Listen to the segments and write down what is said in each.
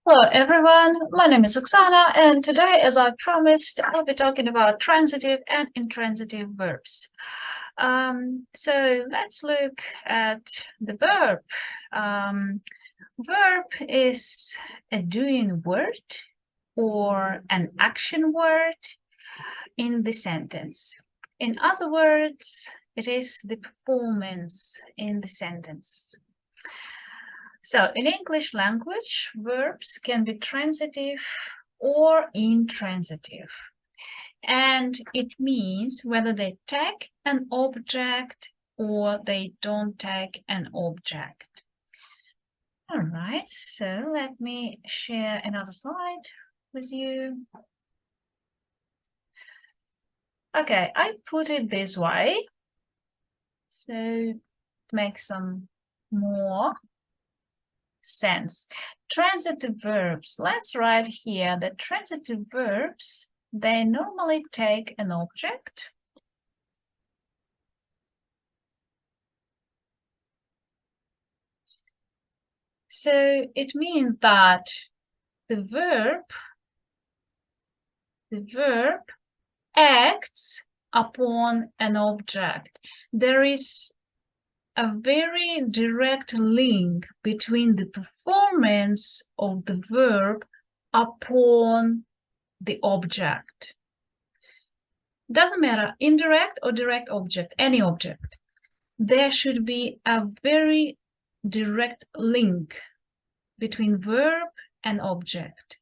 Hello everyone, my name is Oksana, and today, as I promised, I'll be talking about transitive and intransitive verbs. So let's look at the verb. Verb is a doing word or an action word in the sentence. In other words, it is the performance in the sentence. So in English language, verbs can be transitive or intransitive. And it means whether they take an object or they don't take an object. All right, so let me share another slide with you. Okay, I put it this way. So it makes some more sense. Transitive verbs. Let's write here that transitive verbs, they normally take an object. So it means that the verb acts upon an object. There is a very direct link between the performance of the verb upon the object. Doesn't matter, indirect or direct object, any object. There should be a very direct link between verb and object,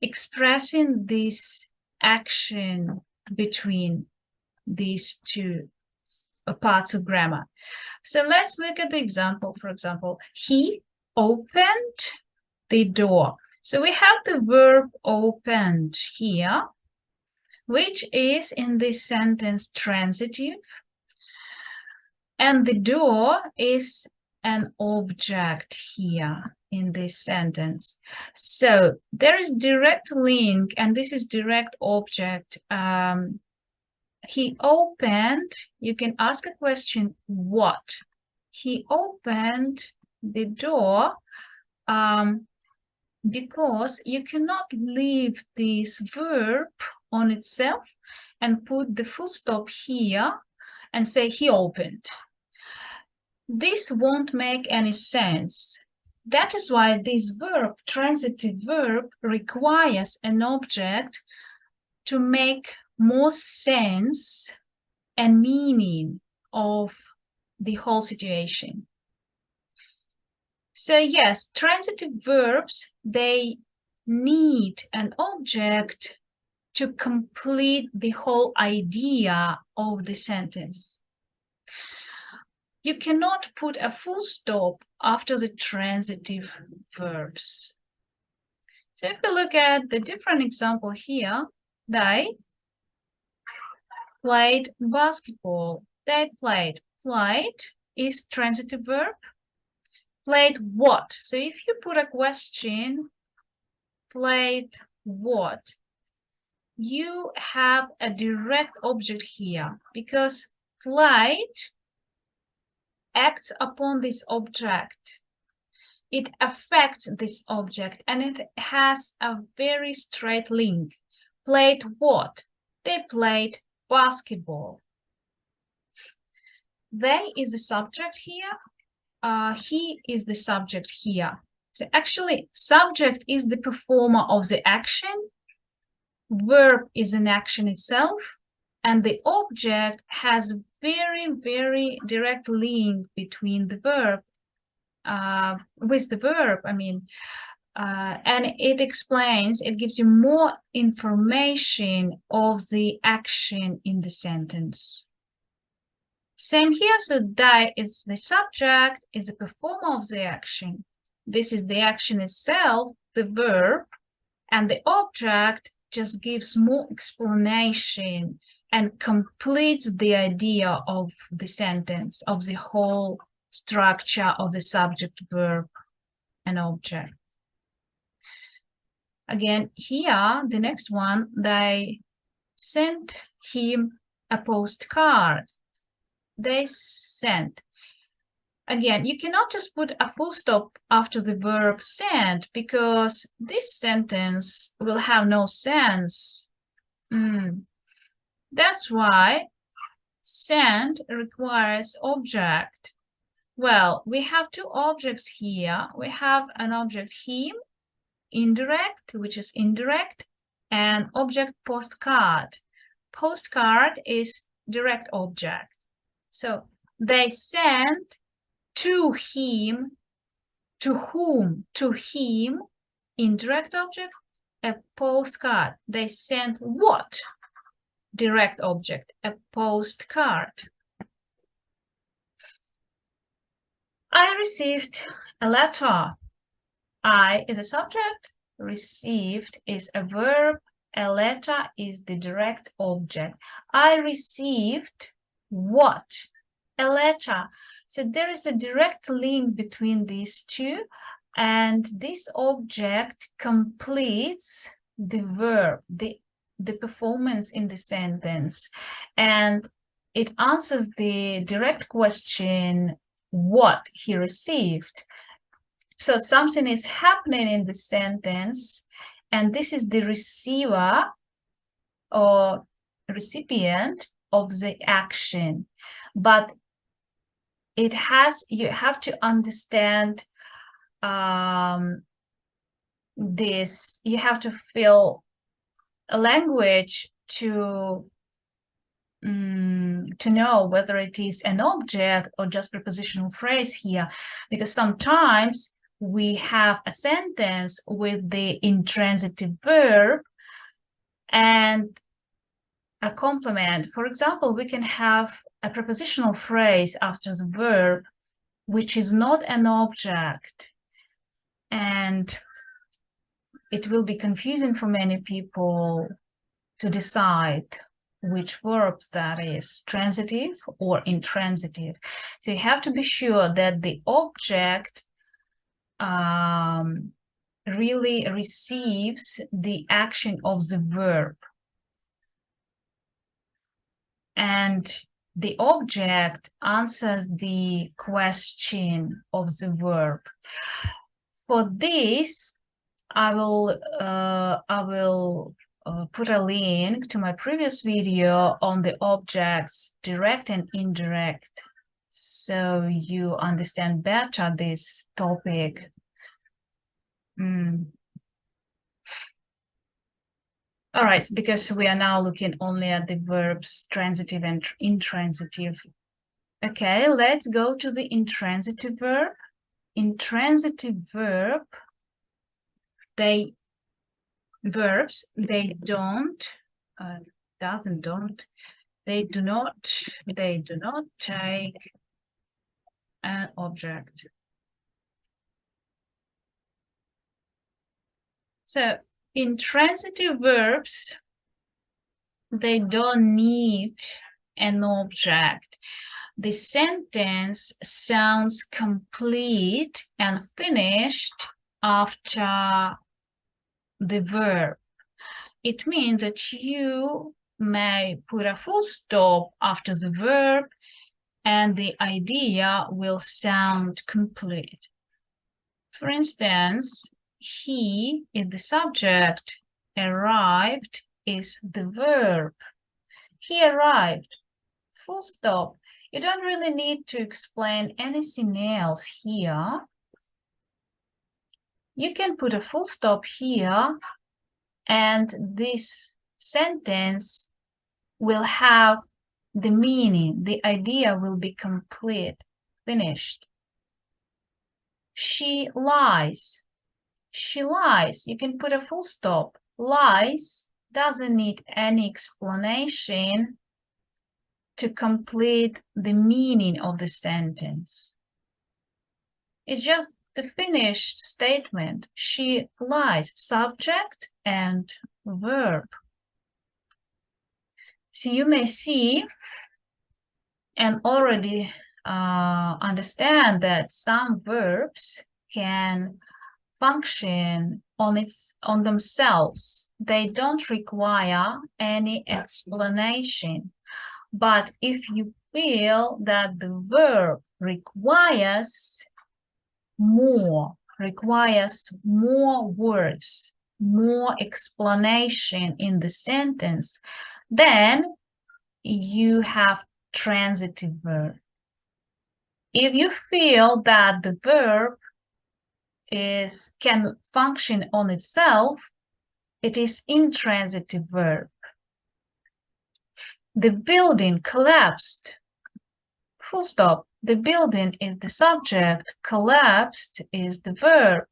expressing this action between these two parts of grammar. So let's look at the example. For example, he opened the door. So we have the verb opened here, which is in this sentence transitive, and the door is an object here in this sentence. So there is direct link, and this is direct object. He opened, you can ask a question, what? He opened the door because you cannot leave this verb on itself and put the full stop here and say he opened. This won't make any sense. That is why this verb, transitive verb, requires an object to make more sense and meaning of the whole situation. So yes, transitive verbs, they need an object to complete the whole idea of the sentence. You cannot put a full stop after the transitive verbs. So if we look at the different example here, they played basketball. They played. Played is transitive verb. Played what? So if you put a question, played what? You have a direct object here because played acts upon this object. It affects this object and it has a very straight link. Played what? They played basketball. They is the subject here. He is the subject here. So actually, subject is the performer of the action. Verb is an action itself. And the object has very, very direct link between the verb, with the verb, and it explains, it gives you more information of the action in the sentence. Same here, so they is the subject, is the performer of the action. This is the action itself, the verb, and the object just gives more explanation and completes the idea of the sentence, of the whole structure of the subject, verb, and object. Again, here, the next one, they sent him a postcard. They sent. Again, you cannot just put a full stop after the verb send, because this sentence will have no sense. That's why send requires object. Well, we have two objects here. We have an object him, indirect, which is indirect, and object postcard. Postcard is direct object. So they sent to him, to whom? To him, indirect object, a postcard. They sent what? Direct object, a postcard. I received a letter. I is a subject, received is a verb, a letter is the direct object. I received what? A letter. So there is a direct link between these two, and this object completes the verb, the performance in the sentence, and it answers the direct question what he received. So something is happening in the sentence, and this is the receiver or recipient of the action. But it has, you have to understand this, you have to feel a language to know whether it is an object or just prepositional phrase here, because sometimes we have a sentence with the intransitive verb and a complement. For example, we can have a prepositional phrase after the verb which is not an object, and it will be confusing for many people to decide which verbs that is, transitive or intransitive. So you have to be sure that the object really receives the action of the verb, and the object answers the question of the verb. For this, I will put a link to my previous video on the objects direct and indirect, so you understand better this topic. All right, because we are now looking only at the verbs transitive and intransitive. Okay, let's go to the intransitive verb. Intransitive verb, they do not take an object. So intransitive verbs, they don't need an object. The sentence sounds complete and finished after the verb. It means that you may put a full stop after the verb and the idea will sound complete. For instance, he is the subject, arrived is the verb. He arrived, full stop. You don't really need to explain anything else here. You can put a full stop here, and this sentence will have the meaning, the idea will be complete, finished. She lies. She lies. You can put a full stop. Lies doesn't need any explanation to complete the meaning of the sentence. It's just the finished statement. She lies, subject and verb. So you may see and already understand that some verbs can function on themselves. They don't require any explanation. But if you feel that the verb requires more words, more explanation in the sentence, then you have transitive verb. If you feel that the verb can function on itself, it is intransitive verb. The building collapsed. Full stop. The building is the subject, collapsed is the verb.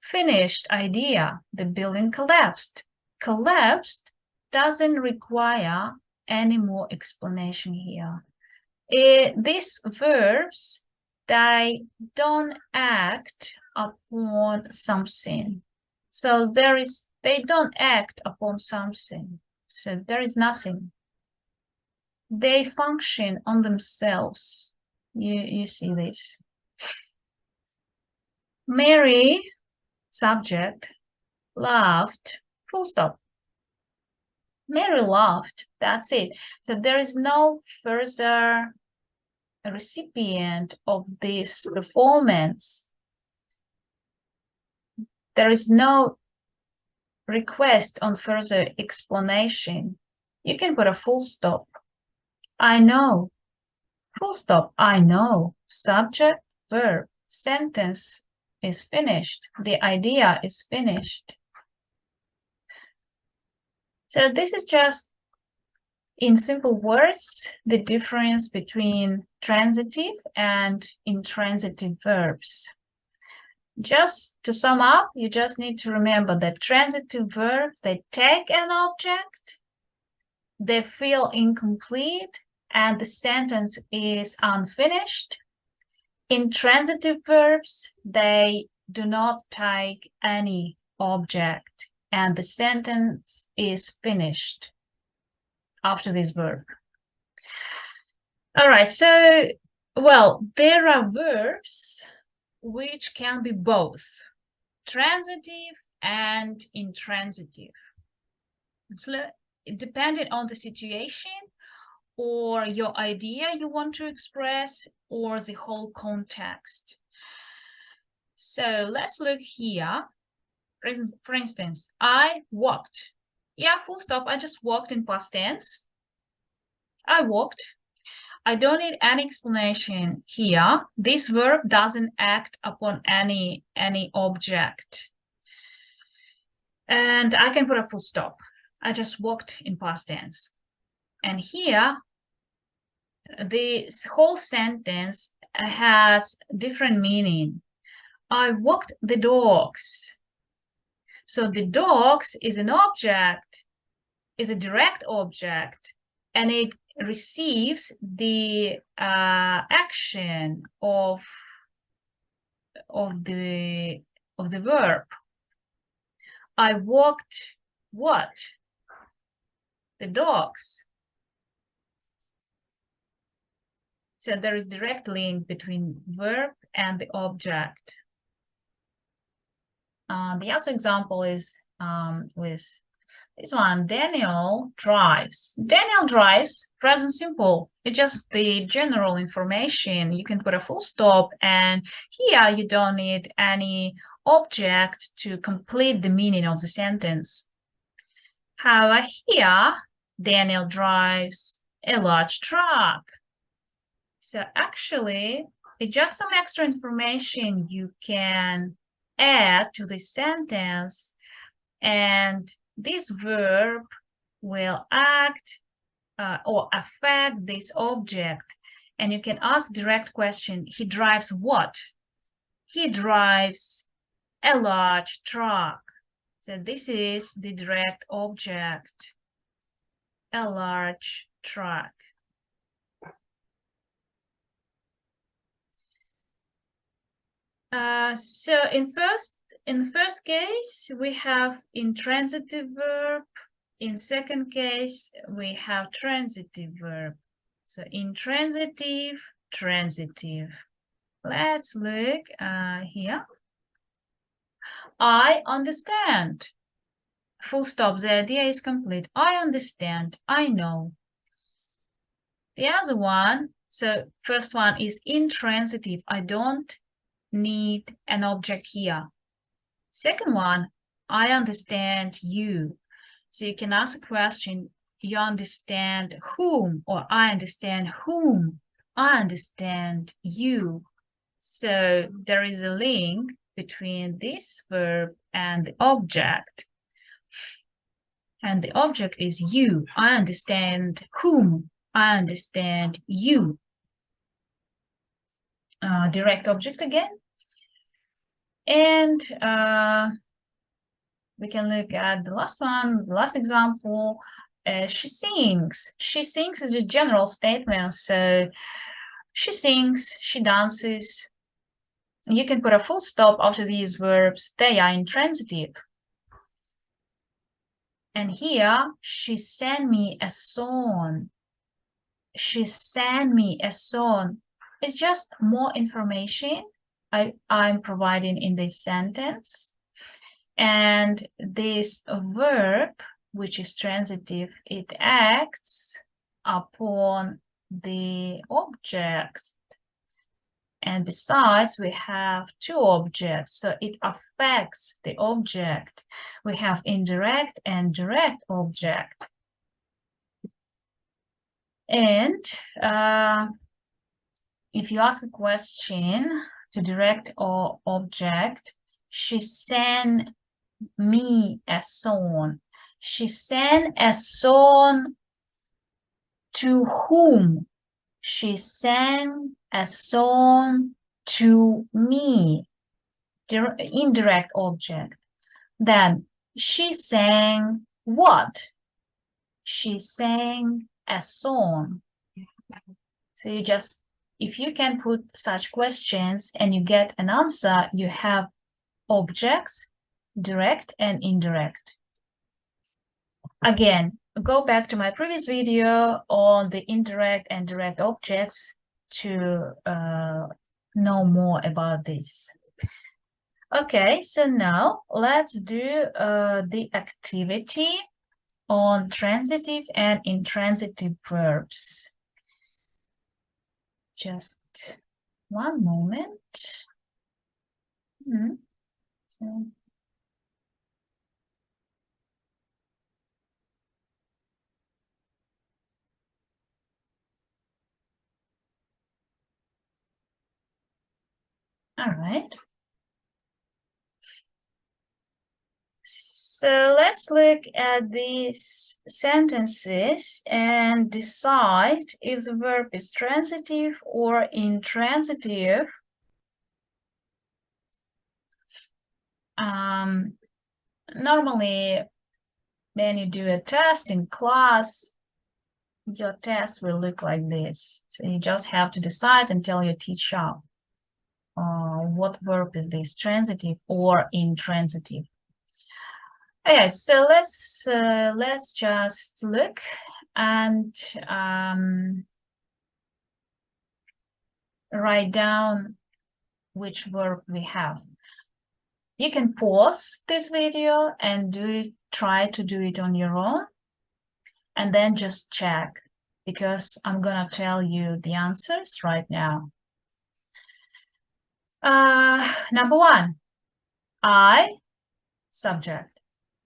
Finished idea, the building collapsed. Collapsed doesn't require any more explanation here. These verbs, they don't act upon something. So they don't act upon something. So there is nothing. They function on themselves. You see this. Mary, subject, laughed, full stop. Mary laughed, that's it. So there is no further recipient of this performance. There is no request on further explanation. You can put a full stop. I know. Full stop. I know. Subject, verb. Sentence is finished. The idea is finished. So this is just, in simple words, the difference between transitive and intransitive verbs. Just to sum up, you just need to remember that transitive verbs, they take an object, they feel incomplete, and the sentence is unfinished. Intransitive verbs, they do not take any object, and the sentence is finished after this verb. All right, so, well, there are verbs which can be both transitive and intransitive. So, depending on the situation or your idea you want to express or the whole context. So let's look here. For instance, I walked. Yeah, full stop. I just walked in past tense. I walked. I don't need any explanation here. This verb doesn't act upon any object. And I can put a full stop. I just walked in past tense. And here, this whole sentence has different meaning. I walked the dogs. So the dogs is an object, is a direct object, and it receives the action of the verb. I walked what? The dogs. So there is direct link between verb and the object. The other example is with this one. Daniel drives. Daniel drives, present simple. It's just the general information. You can put a full stop, and here you don't need any object to complete the meaning of the sentence. However, here, Daniel drives a large truck. So actually, it's just some extra information you can add to the sentence, and this verb will act or affect this object. And you can ask direct question, he drives what? He drives a large truck. So this is the direct object, a large truck. So in the first case, we have intransitive verb. In second case, we have transitive verb. So intransitive, transitive. Let's look here. I understand. Full stop. The idea is complete. I understand. I know. The other one, So first one is intransitive. I don't need an object here. Second one, I understand you. So you can ask a question, you understand whom, or I understand whom. I understand you. So there is a link between this verb and the object. And the object is you. I understand whom. I understand you. Direct object again. And we can look at the last one, the last example. She sings. She sings is a general statement. So she sings, she dances. You can put a full stop after these verbs. They are intransitive. And here, she sent me a song. She sent me a song. It's just more information I'm providing in this sentence. And this verb, which is transitive, it acts upon the object. And besides, we have two objects, so it affects the object. We have indirect and direct object. And if you ask a question to direct or object, she sent me a song. She sent a song to whom? She sang a song to me. Indirect object. Then she sang what? She sang a song. So you just, if you can put such questions and you get an answer, you have objects, direct and indirect. Again, go back to my previous video on the indirect and direct objects to know more about this. Okay, so now let's do the activity on transitive and intransitive verbs. Just one moment. So, all right. So let's look at these sentences and decide if the verb is transitive or intransitive. Normally, when you do a test in class, your test will look like this. So you just have to decide and tell your teacher what verb is this, transitive or intransitive. Okay, so let's just look and write down which verb we have. You can pause this video and try to do it on your own, and then just check, because I'm gonna tell you the answers right now. Number one, I, subject,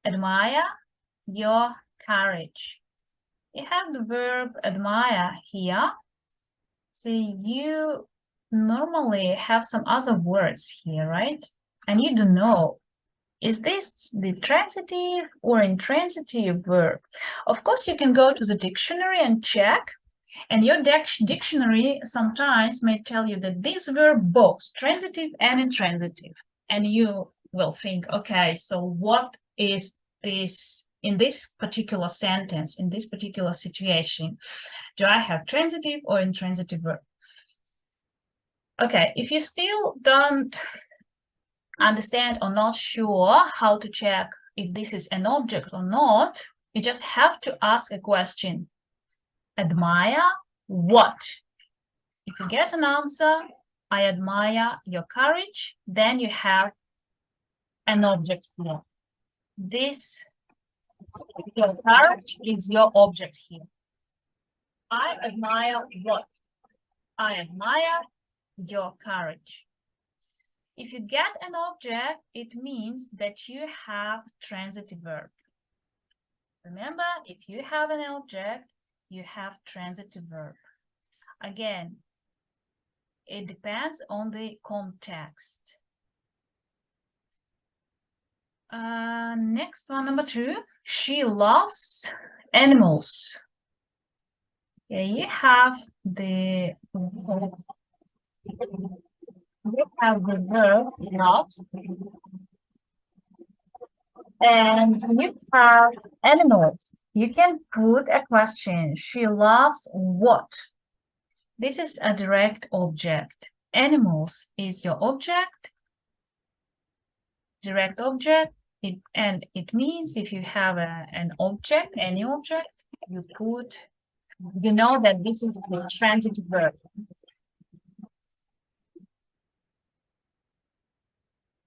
admire your courage. You have the verb admire here. So you normally have some other words here, right? And you don't know, is this the transitive or intransitive verb? Of course, you can go to the dictionary and check, and your dictionary sometimes may tell you that this verb both transitive and intransitive. And you will think, okay, so what is this in this particular sentence, in this particular situation? Do I have transitive or intransitive verb? Okay, if you still don't understand or not sure how to check if this is an object or not, you just have to ask a question. Admire what? If you get an answer, I admire your courage, then you have an object here. This, your courage, is your object here. I admire what? I admire your courage. If you get an object, it means that you have transitive verb. Remember, if you have an object, you have transitive verb. Again, it depends on the context. Next one, number 2. She loves animals. Yeah, you have the verb loves, and you have animals. You can put a question. She loves what? This is a direct object. Animals is your object. Direct object. It means if you have an object, any object, you know that this is the transitive verb.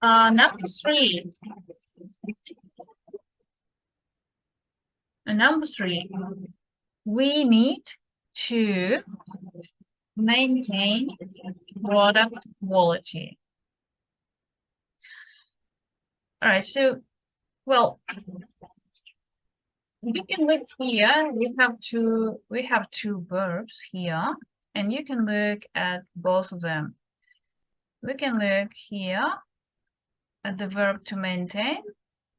Number 3. Number 3. We need to maintain product quality. All right, so, well, you can look here. We have two verbs here, and you can look at both of them. We can look here at the verb to maintain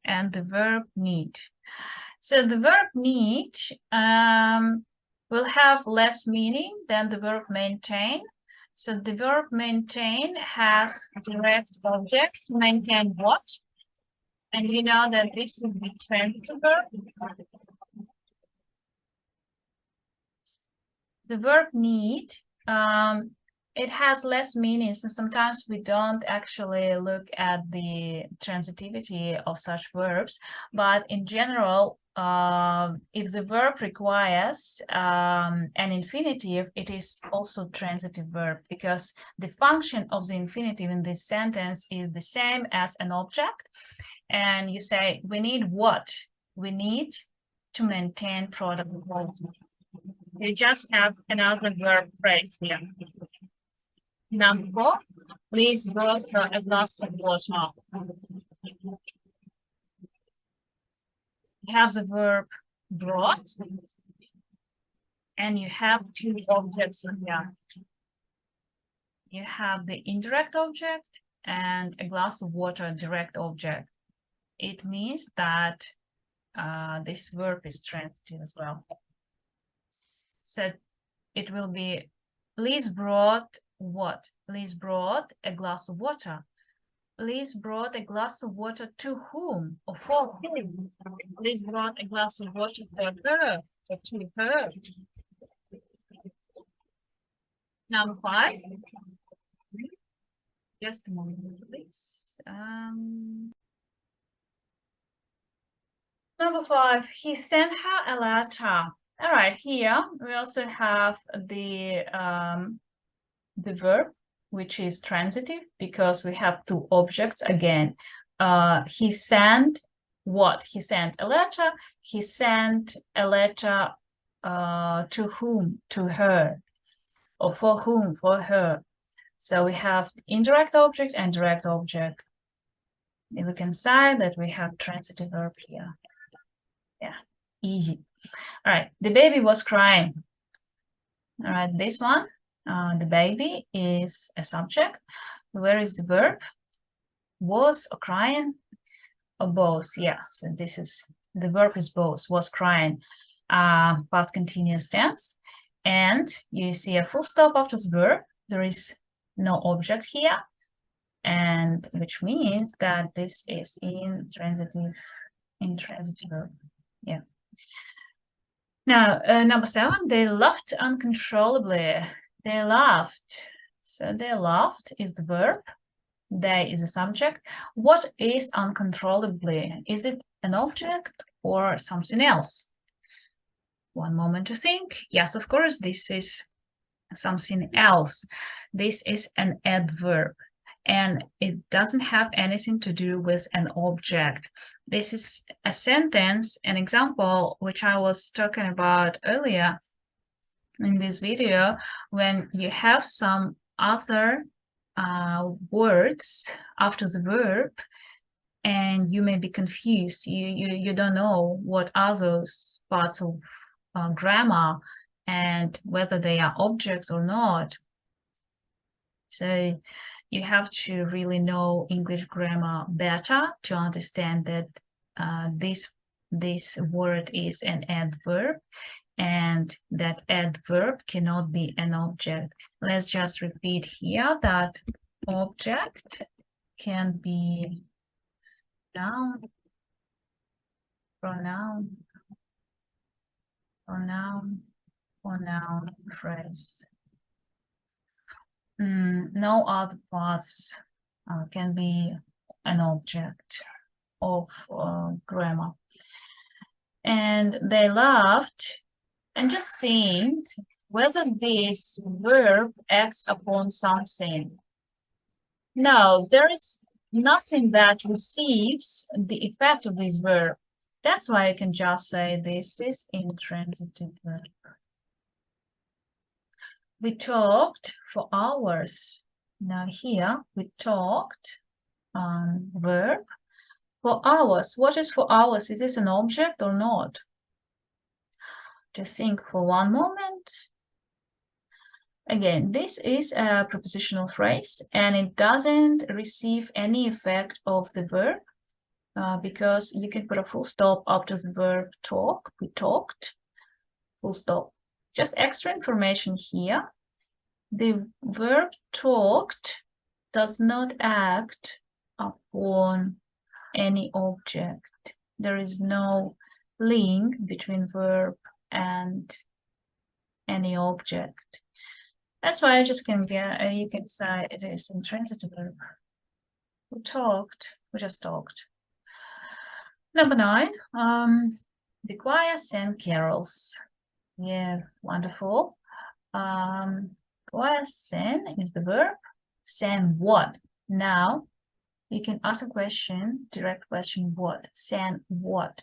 and the verb need. So the verb need will have less meaning than the verb maintain. So the verb maintain has direct object. Maintain what? And you know that this is the transitive verb. The verb need, it has less meanings, and sometimes we don't actually look at the transitivity of such verbs. But in general, if the verb requires an infinitive, it is also transitive verb, because the function of the infinitive in this sentence is the same as an object. And you say, we need what? We need to maintain product quality. You just have another verb phrase here. Number 4, please brought her a glass of water. You have the verb brought, and you have two objects here. You have the indirect object and a glass of water, direct object. It means that this verb is transitive as well. So it will be, Liz brought what? Liz brought a glass of water. Liz brought a glass of water to whom or for whom? Liz brought a glass of water for her or to her. Number 5. Just a moment, please. Number 5, he sent her a letter. All right, here we also have the verb, which is transitive, because we have two objects again. He sent what? He sent a letter. He sent a letter to whom? To her. Or for whom? For her. So we have indirect object and direct object. And we can say that we have transitive verb here. Yeah, easy. All right, the baby was crying. All right, this one, the baby is a subject. Where is the verb? Was or crying or both? Yeah, so this is, the verb is both, was crying, past continuous tense. And you see a full stop after the verb. There is no object here, and which means that this is intransitive verb. Yeah. Now, number 7, they laughed uncontrollably. They laughed. So they laughed is the verb. They is the subject. What is uncontrollably? Is it an object or something else? One moment to think. Yes, of course, this is something else. This is an adverb, and it doesn't have anything to do with an object. This is a sentence, an example, which I was talking about earlier. in this video when you have some other words after the verb and you may be confused. You don't know what are those parts of grammar and whether they are objects or not. So you have to really know English grammar better to understand that this word is an adverb and that adverb cannot be an object. Let's just repeat here that object can be noun, pronoun, or noun phrase. No other parts can be an object of grammar. And they laughed and just think whether this verb acts upon something. No, there is nothing that receives the effect of this verb. That's why I can just say this is intransitive verb. We talked for hours. Now here we talked verb for hours. What is for hours? Is this an object or not? Just think for one moment. Again, this is a prepositional phrase and it doesn't receive any effect of the verb because you can put a full stop after the verb talk. We talked, full stop. Just extra information here. The verb talked does not act upon any object. There is no link between verb and any object. That's why I just can get, you can say it is intransitive verb. We just talked. Number 9, the choir sang carols. Yeah, wonderful. Choir sang is the verb. Sang what? Now, you can ask a question, direct question, what? Sang what?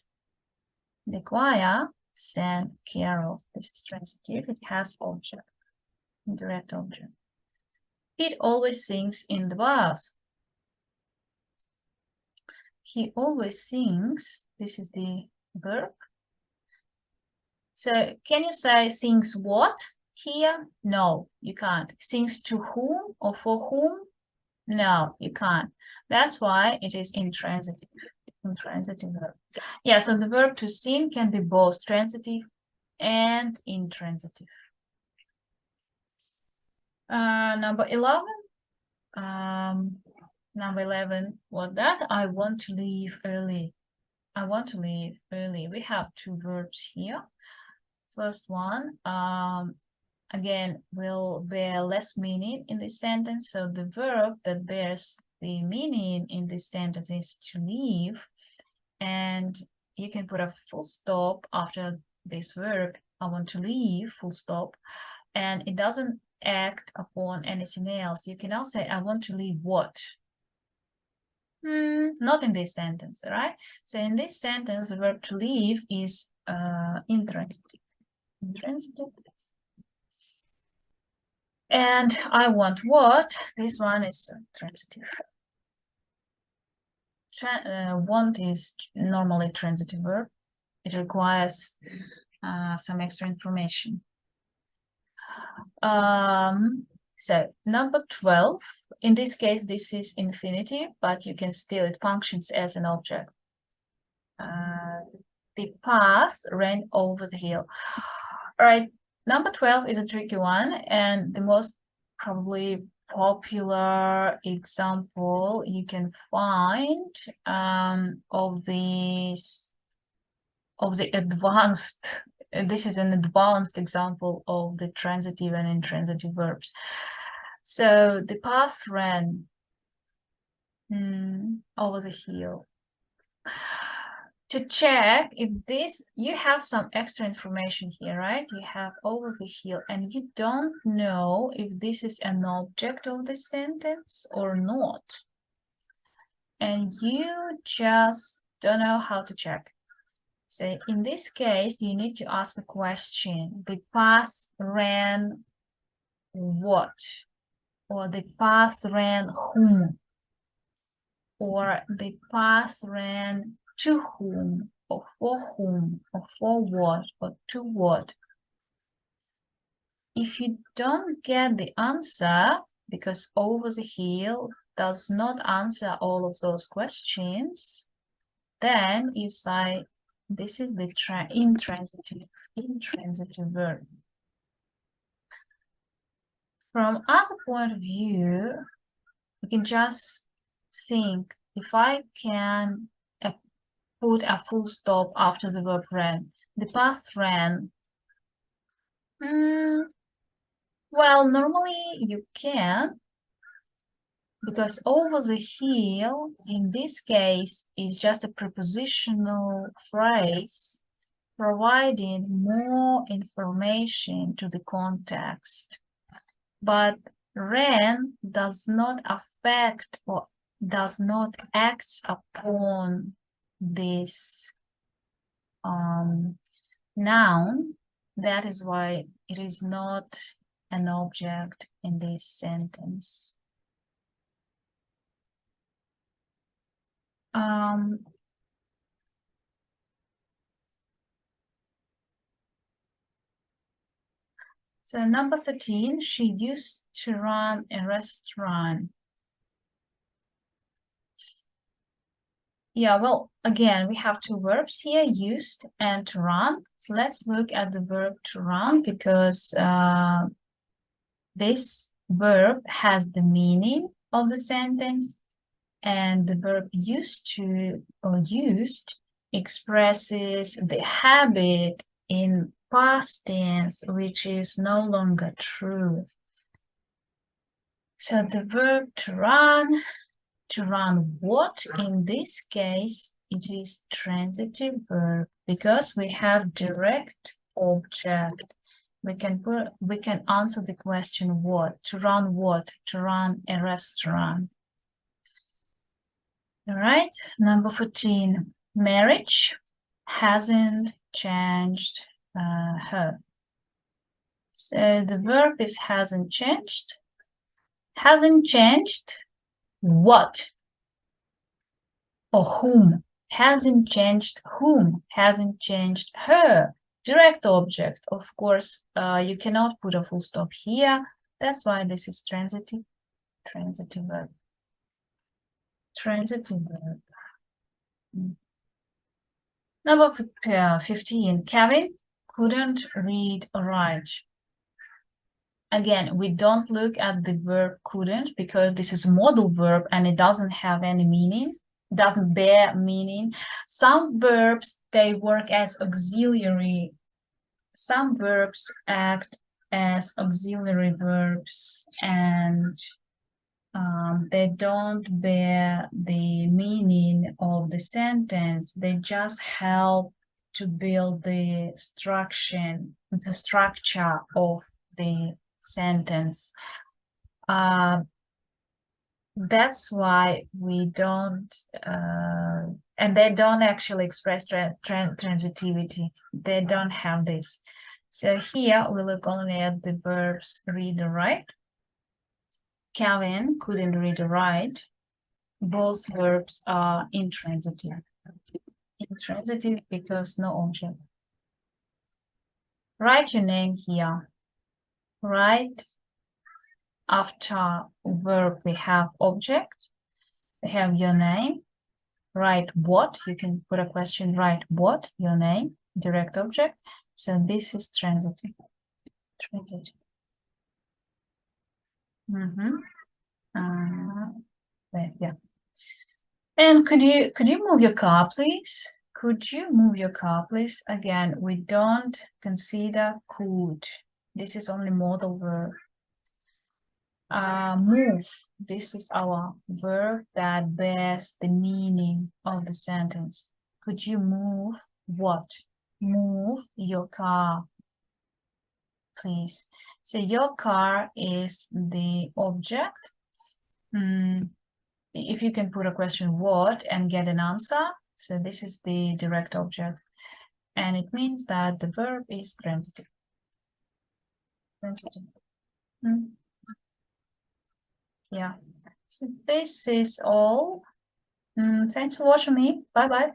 The choir sang carols. This is transitive. It has object, indirect object. Pete always sings in the bath. He always sings. This is the verb. So can you say sings what here? No, you can't. Sings to whom or for whom? No, you can't. That's why it is intransitive. Intransitive verb. Yeah, so the verb to sing can be both transitive and intransitive. Number 11. Number 11, what that? I want to leave early. I want to leave early. We have two verbs here. First one, again, will bear less meaning in this sentence. So the verb that bears the meaning in this sentence is to leave. And you can put a full stop after this verb, I want to leave, full stop. And it doesn't act upon anything else. You can also say, I want to leave what? Not in this sentence, all right? So in this sentence, the verb to leave is intransitive. Intransitive. And I want what? This one is transitive. Want is normally transitive verb. It requires some extra information. So number 12, in this case, this is infinitive, but you can still, it functions as an object. The path ran over the hill. All right, number 12 is a tricky one, and the most probably popular example you can find of the advanced. This is an advanced example of the transitive and intransitive verbs. So the path ran over the hill. To check if this, you have some extra information here, right? You have over the hill, and you don't know if this is an object of the sentence or not. And you just don't know how to check. So in this case, you need to ask a question. The path ran what? Or the path ran whom? Or the path ran to whom? Or for whom? Or for what? Or to what? If you don't get the answer, because over the hill does not answer all of those questions, then you say this is the intransitive verb. From other point of view, you can just think, if I can put a full stop after the verb ran, the path ran. Well, normally you can, because over the hill, in this case, is just a prepositional phrase providing more information to the context. But ran does not affect or does not act upon this noun. That is why it is not an object in this sentence. So number 13, she used to run a restaurant. Yeah, well, again, we have two verbs here, used and to run. So let's look at the verb to run, because this verb has the meaning of the sentence, and the verb used to or used expresses the habit in past tense, which is no longer true. So the verb to run what? In this case, it is transitive verb, because we have direct object. We can answer the question what? To run what? To run a restaurant. All right, number 14, marriage hasn't changed her. So the verb is hasn't changed. Hasn't changed what? Or whom? Hasn't changed whom? Hasn't changed her. Direct object. Of course, you cannot put a full stop here. That's why this is transitive verb. Transitive verb. Number 15, Kevin couldn't read or write. Again, we don't look at the verb couldn't, because this is a modal verb and it doesn't have any meaning, doesn't bear meaning. Some verbs, they work as auxiliary. Some verbs act as auxiliary verbs, and they don't bear the meaning of the sentence. They just help to build the structure of the sentence. That's why we don't, and they don't actually express transitivity. They don't have this. So here we look only at the verbs read or write. Kevin couldn't read or write. Both verbs are intransitive. Intransitive because no object. Write your name here. Write after verb we have object. We have your name. Write what? You can put a question. Write what? Your name. Direct object. So this is transitive. Transitive. Yeah. And could you move your car, please? Could you move your car, please? Again, we don't consider could. This is only modal verb. Move. This is our verb that bears the meaning of the sentence. Could you move what? Move your car, please. So your car is the object. If you can put a question what and get an answer, so this is the direct object. and it means that the verb is transitive. Transitive. Yeah. So this is all. Thanks for watching me. Bye bye.